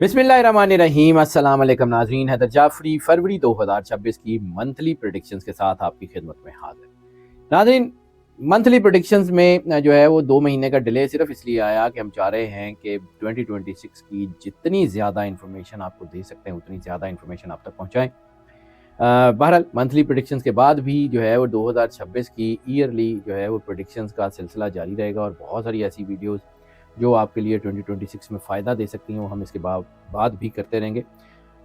बिस्मिल्लाहिर्रहमानिर्रहीम। अस्सलाम वालेकुम नाज़रीन, हैदर जाफरी फरवरी 2026 की मंथली प्रेडिक्शंस के साथ आपकी खिदमत में हाजिर। नाज़रीन, मंथली प्रेडिक्शंस में जो है वो 2 महीने का डिले सिर्फ इसलिए आया कि हम चाह रहे हैं कि 2026 की जितनी ज़्यादा इन्फॉर्मेशन आपको दे सकते हैं उतनी ज़्यादा इन्फॉर्मेशन आप तक पहुँचाएँ। बहरहाल मंथली प्रेडिक्शंस के बाद भी जो है वो 2026 की ईयरली जो है वो प्रेडिक्शंस का सिलसिला जारी रहेगा और बहुत सारी ऐसी वीडियोज़ जो आपके लिए 2026 में फ़ायदा दे सकती हैं वो हम इसके बाद भी करते रहेंगे।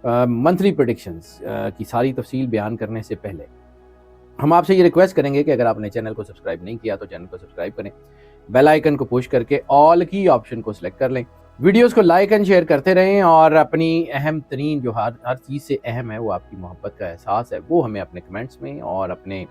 मंथली प्रेडिक्शंस की सारी तफसील बयान करने से पहले हम आपसे ये रिक्वेस्ट करेंगे कि अगर आपने चैनल को सब्सक्राइब नहीं किया तो चैनल को सब्सक्राइब करें, बेल आइकन को पुश करके ऑल की ऑप्शन को सिलेक्ट कर लें, वीडियोस को लाइक एंड शेयर करते रहें और अपनी अहम तरीन जो हर चीज़ से अहम है वो आपकी मोहब्बत का एहसास है वो हमें अपने कमेंट्स में और अपने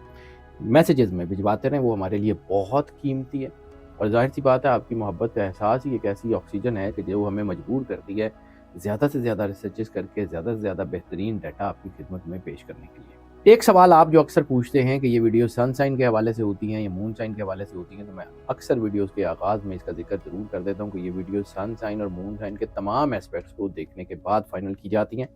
मैसेजेस में भिजवाते रहें। वो हमारे लिए बहुत कीमती है और जाहिर सी बात है आपकी मोहब्बत का एहसास ही एक ऐसी ऑक्सीजन है कि जो हमें मजबूर करती है ज़्यादा से ज़्यादा रिसर्चेस करके ज़्यादा से ज़्यादा बेहतरीन डाटा आपकी खिदमत में पेश करने के लिए। एक सवाल आप जो अक्सर पूछते हैं कि ये वीडियो सन साइन के हवाले से होती हैं या मून साइन के हवाले से होती हैं, तो मैं अक्सर वीडियोस के आगाज़ में इसका जिक्र ज़रूर कर देता हूँ कि ये वीडियो सन साइन और मून साइन के तमाम एस्पेक्ट्स को देखने के बाद फाइनल की जाती हैं,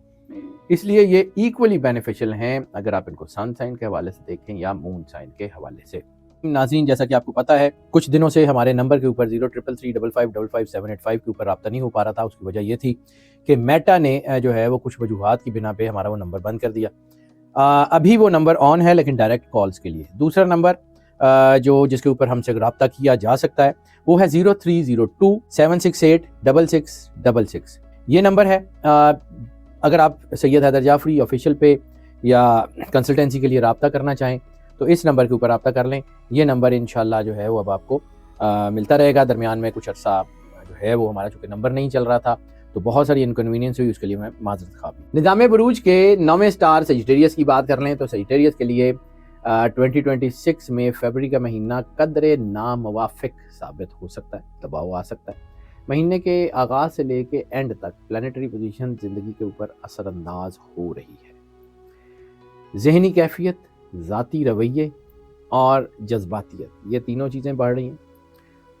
इसलिए ये इक्वली बेनिफिशियल हैं अगर आप इनको सन साइन के हवाले से देखें या मून साइन के हवाले से। नाज़रीन, जैसा कि आपको पता है कुछ दिनों से हमारे नंबर के ऊपर 0333555785 के ऊपर रब्ता नहीं हो पा रहा था। उसकी वजह ये थी कि मेटा ने जो है वो कुछ वजूहात की बिना पे हमारा वो नंबर बंद कर दिया। अभी वो नंबर ऑन है लेकिन डायरेक्ट कॉल्स के लिए। दूसरा नंबर जो जिसके ऊपर हमसे रब्ता किया जा सकता है वो है 0302-768-6666। ये नंबर है। अगर आप सैयद हैदर जाफरी ऑफिशियल पे या कंसल्टेंसी के लिए रब्ता करना चाहें तो इस नंबर के ऊपर रब्ता कर लें। ये नंबर इंशाल्लाह जो है वो अब आपको मिलता रहेगा। दरमियान में कुछ अर्सा जो है वो हमारा चूँकि नंबर नहीं चल रहा था तो बहुत सारी इनकन्वीनियंस हुई, उसके लिए मैं माजरत खा भी। निज़ाम बुरूज के 9वें स्टार सजिटेरियस की बात कर लें तो सजिटेरियस के लिए 2026 में फरवरी का महीना कदरे नामुवाफिक साबित हो सकता है, दबाव आ सकता है। महीने के आगाज़ से लेके एंड तक प्लानिटरी पोजीशन ज़िंदगी के ऊपर असरअंदाज हो रही है। ज़हनी कैफियत, ज़ाती रवैये और जज्बातियत, ये तीनों चीज़ें बढ़ रही हैं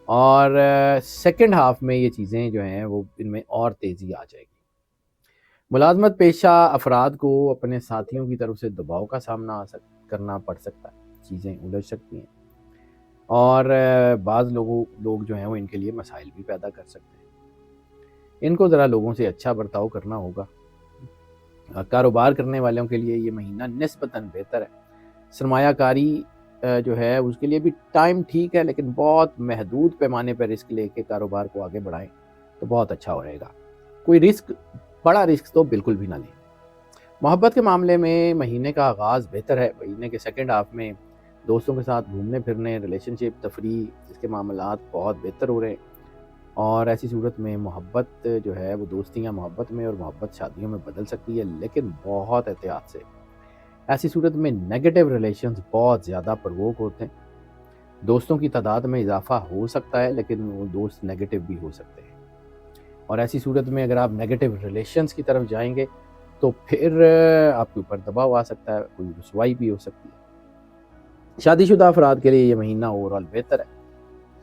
और सेकंड हाफ में ये चीज़ें जो हैं वो इनमें और तेज़ी आ जाएगी। मुलाजमत पेशा अफराद को अपने साथियों की तरफ से दबाव का सामना करना पड़ सकता है, चीज़ें उलझ सकती हैं और बाज़ लोग जो हैं वो इनके लिए मसाइल भी पैदा कर सकते हैं। इनको ज़रा लोगों से अच्छा बर्ताव करना होगा। कारोबार करने वालों के लिए ये महीना निस्बतन बेहतर है। सरमायाकारी जो है उसके लिए भी टाइम ठीक है लेकिन बहुत महदूद पैमाने पर रिस्क लेके कारोबार को आगे बढ़ाएं तो बहुत अच्छा रहेगा। कोई बड़ा रिस्क तो बिल्कुल भी ना लें। मोहब्बत के मामले में महीने का आगाज़ बेहतर है। महीने के सेकंड हाफ में दोस्तों के साथ घूमने फिरने, रिलेशनशिप, तफरीह, इसके मामलात बहुत बेहतर हो रहे हैं और ऐसी सूरत में मोहब्बत जो है वो दोस्तियाँ मोहब्बत में और मोहब्बत शादियों में बदल सकती है, लेकिन बहुत एहतियात से। ऐसी सूरत में नेगेटिव रिलेशंस बहुत ज़्यादा प्रवोक होते हैं। दोस्तों की तादाद में इजाफा हो सकता है लेकिन वो दोस्त नेगेटिव भी हो सकते हैं और ऐसी सूरत में अगर आप नेगेटिव रिलेशंस की तरफ जाएंगे तो फिर आपके ऊपर दबाव आ सकता है, कोई रुसवाई भी हो सकती है। शादीशुदा अफराद के लिए ये महीना ओवरऑल बेहतर है।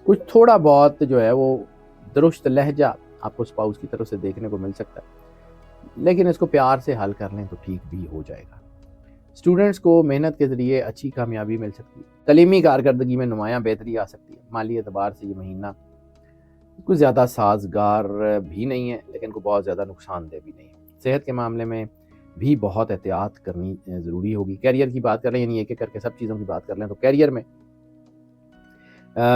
कुछ थोड़ा बहुत जो है वो दुरुस्त लहजा आपको स्पाउस की तरफ से देखने को मिल सकता है, लेकिन इसको प्यार से हल कर लें तो ठीक भी हो जाएगा। स्टूडेंट्स को मेहनत के ज़रिए अच्छी कामयाबी मिल सकती है। तलीमी कारकर्दगी में नुमायाँ बेहतरी आ सकती है। माली एतबार से ये महीना कुछ ज़्यादा साजगार भी नहीं है लेकिन को बहुत ज़्यादा नुकसानदेह भी नहीं है। सेहत के मामले में भी बहुत एहतियात करनी ज़रूरी होगी। कैरियर की बात करें, यानी एक एक करके सब चीज़ों की बात कर लें तो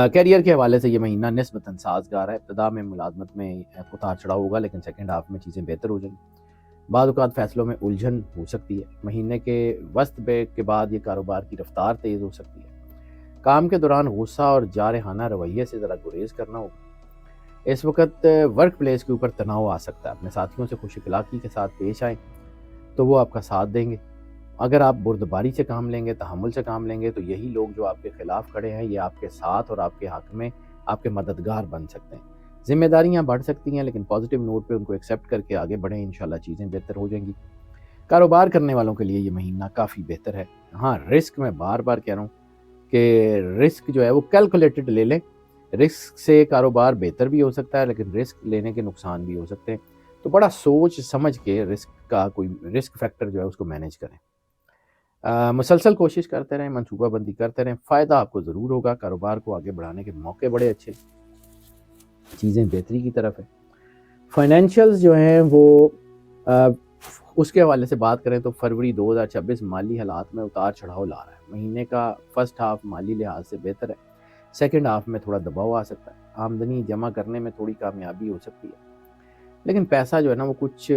कैरियर के हवाले से ये महीना निस्बतन साजगार है। इब्तिदा में मुलाजमत में उतार चढ़ाव होगा लेकिन सेकंड हाफ में चीज़ें बेहतर हो जाएंगी। बाद औक़ात फ़ैसलों में उलझन हो सकती है। महीने के वस्त के बाद ये कारोबार की रफ्तार तेज़ हो सकती है। काम के दौरान गुस्सा और जारहाना रवैये से ज़रा गुरेज करना होगा। इस वक्त वर्क प्लेस के ऊपर तनाव आ सकता है। अपने साथियों से खुश इखलाक़ी के साथ पेश आएँ तो वो आपका साथ देंगे। अगर आप बुर्दबारी से काम लेंगे, तहम्मुल से काम लेंगे तो यही लोग जो आपके खिलाफ खड़े हैं ये आपके साथ और आपके हक में आपके मददगार बन सकते हैं। जिम्मेदारियां बढ़ सकती हैं लेकिन पॉजिटिव नोट पे उनको एक्सेप्ट करके आगे बढ़ें, इंशाल्लाह चीज़ें बेहतर हो जाएंगी। कारोबार करने वालों के लिए ये महीना काफ़ी बेहतर है। हाँ, रिस्क मैं बार बार कह रहा हूँ कि रिस्क जो है वो कैलकुलेटेड ले लें। रिस्क से कारोबार बेहतर भी हो सकता है लेकिन रिस्क लेने के नुकसान भी हो सकते हैं। तो बड़ा सोच समझ के रिस्क फैक्टर जो है उसको मैनेज करें। मुसलसल कोशिश करते रहें, मनसूबाबंदी करते रहें, फ़ायदा आपको ज़रूर होगा। कारोबार को आगे बढ़ाने के मौके बड़े अच्छे, चीज़ें बेहतरी की तरफ है। फाइनेंशियल्स जो हैं वो उसके हवाले से बात करें तो फरवरी 2026 माली हालात में उतार चढ़ाव ला रहा है। महीने का फर्स्ट हाफ माली लिहाज से बेहतर है, सेकंड हाफ में थोड़ा दबाव आ सकता है। आमदनी जमा करने में थोड़ी कामयाबी हो सकती है, लेकिन पैसा जो है ना वो कुछ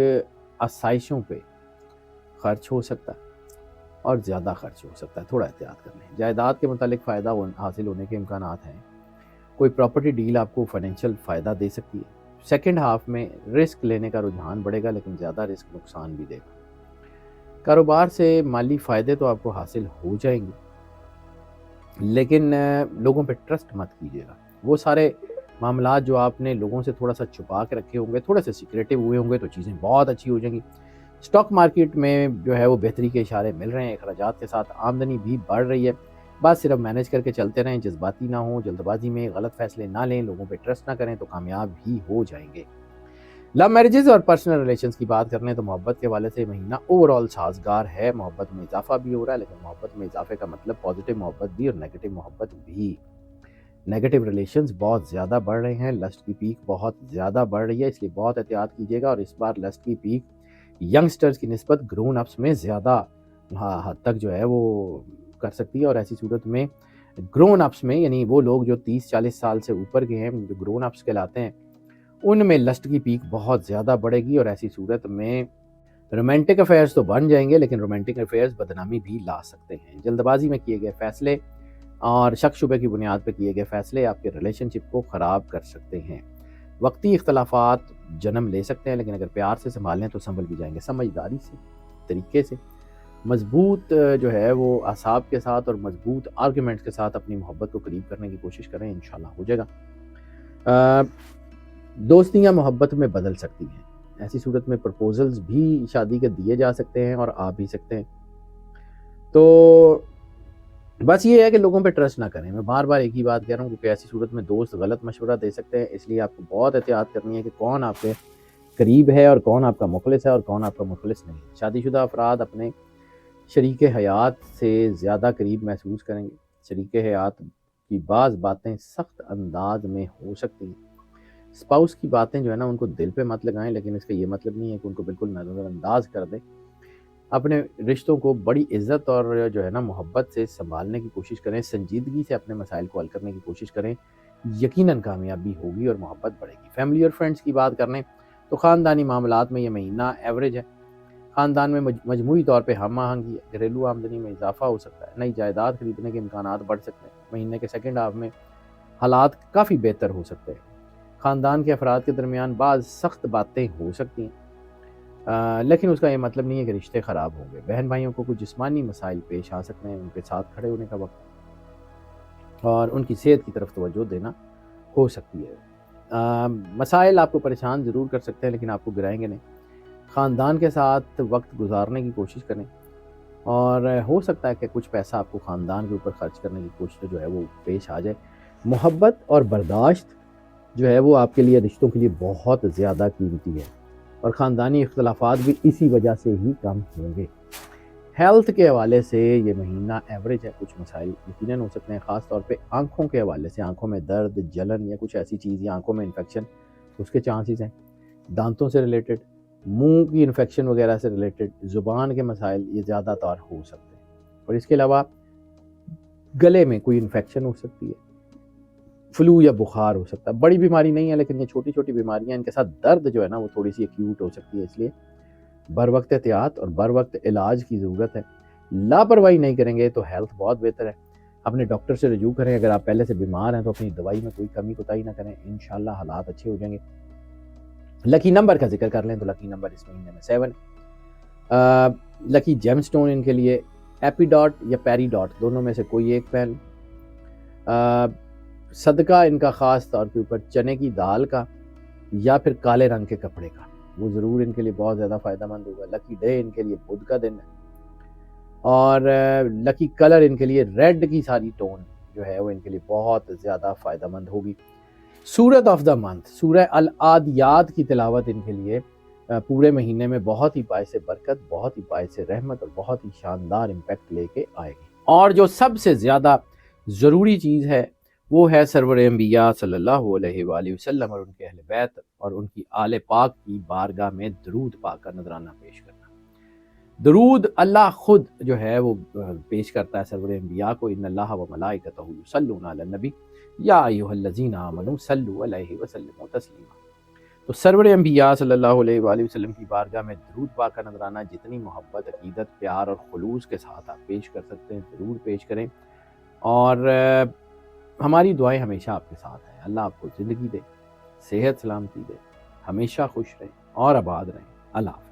आसाइशों पे खर्च हो सकता है और ज़्यादा खर्च हो सकता है, थोड़ा एहतियात कर लें। जायदाद के मुतालिक फ़ायदा हासिल होने के इम्कानात हैं। कोई प्रॉपर्टी डील आपको फाइनेंशियल फ़ायदा दे सकती है। सेकंड हाफ में रिस्क लेने का रुझान बढ़ेगा, लेकिन ज़्यादा रिस्क नुकसान भी देगा। कारोबार से माली फ़ायदे तो आपको हासिल हो जाएंगे, लेकिन लोगों पे ट्रस्ट मत कीजिएगा। वो सारे मामलात जो आपने लोगों से थोड़ा सा छुपा के रखे होंगे, थोड़े से सिक्रेटिव हुए होंगे, तो चीज़ें बहुत अच्छी हो जाएंगी। स्टॉक मार्केट में जो है वो बेहतरी के इशारे मिल रहे हैं, अखराजात के साथ आमदनी भी बढ़ रही है। बात सिर्फ मैनेज करके चलते रहें, जज्बाती ना हो, जल्दबाजी में गलत फैसले ना लें, लोगों पे ट्रस्ट ना करें, तो कामयाब ही हो जाएंगे। लव मैरिजेस और पर्सनल रिलेशंस की बात कर लें तो मोहब्बत के हवाले से महीना ओवरऑल साजगार है। मोहब्बत में इजाफा भी हो रहा है, लेकिन मोहब्बत में इजाफे का मतलब पॉजिटिव मोहब्बत भी और नेगेटिव मोहब्बत भी। नेगेटिव रिलेशंस बहुत ज़्यादा बढ़ रहे हैं, लस्ट की पीक बहुत ज़्यादा बढ़ रही है, इसलिए बहुत एहतियात कीजिएगा। और इस बार लस्ट की पीक यंगस्टर्स की निस्बत ग्रोन अप्स में ज़्यादा हद तक जो है वो कर सकती है। और ऐसी सूरत में ग्रोन अप्स में, यानी वो लोग जो 30-40 साल से ऊपर के हैं, जो ग्रोन अप्स कहलाते हैं, उनमें लस्ट की पीक बहुत ज़्यादा बढ़ेगी। और ऐसी सूरत में रोमांटिक अफेयर्स तो बन जाएंगे, लेकिन रोमांटिक अफेयर्स बदनामी भी ला सकते हैं। जल्दबाजी में किए गए फैसले और शक शुबे की बुनियाद पर किए गए फैसले आपके रिलेशनशिप को ख़राब कर सकते हैं। वक्ती इख्तलाफात जन्म ले सकते हैं, लेकिन अगर प्यार से संभालें तो संभल भी जाएंगे। समझदारी से, तरीके से, मजबूत जो है वो आसाब के साथ और मजबूत आर्गूमेंट्स के साथ अपनी मोहब्बत को करीब करने की कोशिश करें, इंशाल्लाह हो जाएगा। दोस्तियाँ मोहब्बत में बदल सकती हैं, ऐसी सूरत में प्रपोजल्स भी शादी के दिए जा सकते हैं और आ भी सकते हैं। तो बस ये है कि लोगों पे ट्रस्ट ना करें। मैं बार बार एक ही बात कह रहा हूँ, क्योंकि ऐसी सूरत में दोस्त गलत मशवरा दे सकते हैं, इसलिए आपको बहुत एहतियात करनी है कि कौन आपके करीब है और कौन आपका मुखलिस है और कौन आपका मुखलिस नहीं है। शादीशुदा अफराद अपने शरीक हयात से ज़्यादा करीब महसूस करेंगे। शरीक हयात की बाज़ बातें सख्त अंदाज में हो सकती हैं। स्पाउस की बातें जो है ना उनको दिल पे मत लगाएं, लेकिन इसका ये मतलब नहीं है कि उनको बिल्कुल नज़रअंदाज कर दें। अपने रिश्तों को बड़ी इज्जत और जो है ना मोहब्बत से संभालने की कोशिश करें, संजीदगी से अपने मसाइल को हल करने की कोशिश करें, यकीनन कामयाबी होगी और मोहब्बत बढ़ेगी। फैमिली और फ्रेंड्स की बात करें तो ख़ानदानी मामलात में ये महीना एवरेज है। ख़ानदान में मजमूई तौर पर हम आहंगी है, घरेलू आमदनी में इजाफा हो सकता है, नई जायदाद खरीदने के इम्कानात बढ़ सकते हैं। महीने के सेकेंड हाफ में हालात काफ़ी बेहतर हो सकते हैं। ख़ानदान के अफराद के दरमियान बाज़ सख्त बातें हो सकती हैं, लेकिन उसका ये मतलब नहीं है कि रिश्ते ख़राब होंगे। बहन भाइयों को कुछ जिस्मानी मसाइल पेश आ सकते हैं, उनके साथ खड़े होने का वक्त और उनकी सेहत की तरफ तवज्जो देना हो सकती है। मसाइल आपको परेशान ज़रूर कर सकते हैं, लेकिन आपको गिराएंगे नहीं। ख़ानदान के साथ वक्त गुजारने की कोशिश करें और हो सकता है कि कुछ पैसा आपको ख़ानदान के ऊपर ख़र्च करने की कोशिश जो है वो पेश आ जाए। मोहब्बत और बर्दाश्त जो है वो आपके लिए, रिश्तों के लिए बहुत ज़्यादा कीमती है और ख़ानदानी इख्तलाफात भी इसी वजह से ही कम होंगे। हेल्थ के हवाले से ये महीना एवरेज है। कुछ मसाइल यकीनन हो सकते हैं, ख़ास तौर पे आँखों के हवाले से, आँखों में दर्द, जलन या कुछ ऐसी चीज़ या आँखों में इन्फेक्शन, उसके चांसेस हैं। दांतों से रिलेटेड, मुंह की इन्फेक्शन वगैरह से रिलेटेड, ज़ुबान के मसाइल ये ज़्यादातर हो सकते हैं। और इसके अलावा गले में कोई इन्फेक्शन हो सकती है, फ्लू या बुखार हो सकता है। बड़ी बीमारी नहीं है, लेकिन ये छोटी छोटी बीमारियां, इनके साथ दर्द जो है ना वो थोड़ी सी एक्यूट हो सकती है, इसलिए बर वक्त एहतियात और बर वक्त इलाज की ज़रूरत है। लापरवाही नहीं करेंगे तो हेल्थ बहुत बेहतर है। अपने डॉक्टर से रजू करें। अगर आप पहले से बीमार हैं तो अपनी दवाई में कोई कमी कोताही ना करें, इंशाल्लाह हालात अच्छे हो जाएंगे। लकी नंबर का जिक्र कर लें तो लकी नंबर इस महीने में 7। लकी जेमस्टोन इनके लिए एपीडॉट या पेरीडॉट, दोनों में से कोई एक पहन। सदका इनका ख़ास तौर के ऊपर चने की दाल का या फिर काले रंग के कपड़े का, वो ज़रूर इनके लिए बहुत ज़्यादा फ़ायदेमंद होगा। लकी डे इनके लिए बुध का दिन है और लकी कलर इनके लिए रेड की सारी टोन जो है वो इनके लिए बहुत ज़्यादा फ़ायदेमंद होगी। सूरत ऑफ द मंथ, सूरह अल आदियात की तिलावत इनके लिए पूरे महीने में बहुत ही बायस बरकत, बहुत ही बायस रहमत और बहुत ही शानदार इम्पैक्ट लेके आएगी। और जो सबसे ज़्यादा ज़रूरी चीज़ है वो है सरवर अंबिया सल्लल्लाहु अलैहि वसल्लम और उनके अहले बैत और उनकी आले पाक की बारगाह में दरूद पाक का नजराना पेश करना। दरूद अल्लाह खुद जो है वो पेश करता है सरवर अंबिया को, इन्नल्लाह व मलाइकतहु युसल्लूना अलन नबी या अय्युहल्लज़ीना आमनू सल्लु अलैहि व सल्लिमू तस्लीमा। तो सरवर अंबिया सल्लल्लाहु अलैहि वसल्लम की बारगाह में दरूद पाक का नजराना जितनी मोहब्बत, अकीदत, प्यार और खुलूस के साथ आप पेश कर सकते हैं ज़रूर पेश करें। और हमारी दुआएं हमेशा आपके साथ हैं। अल्लाह आपको ज़िंदगी दे, सेहत सलामती दे, हमेशा खुश रहें और आबाद रहें। अल्लाह।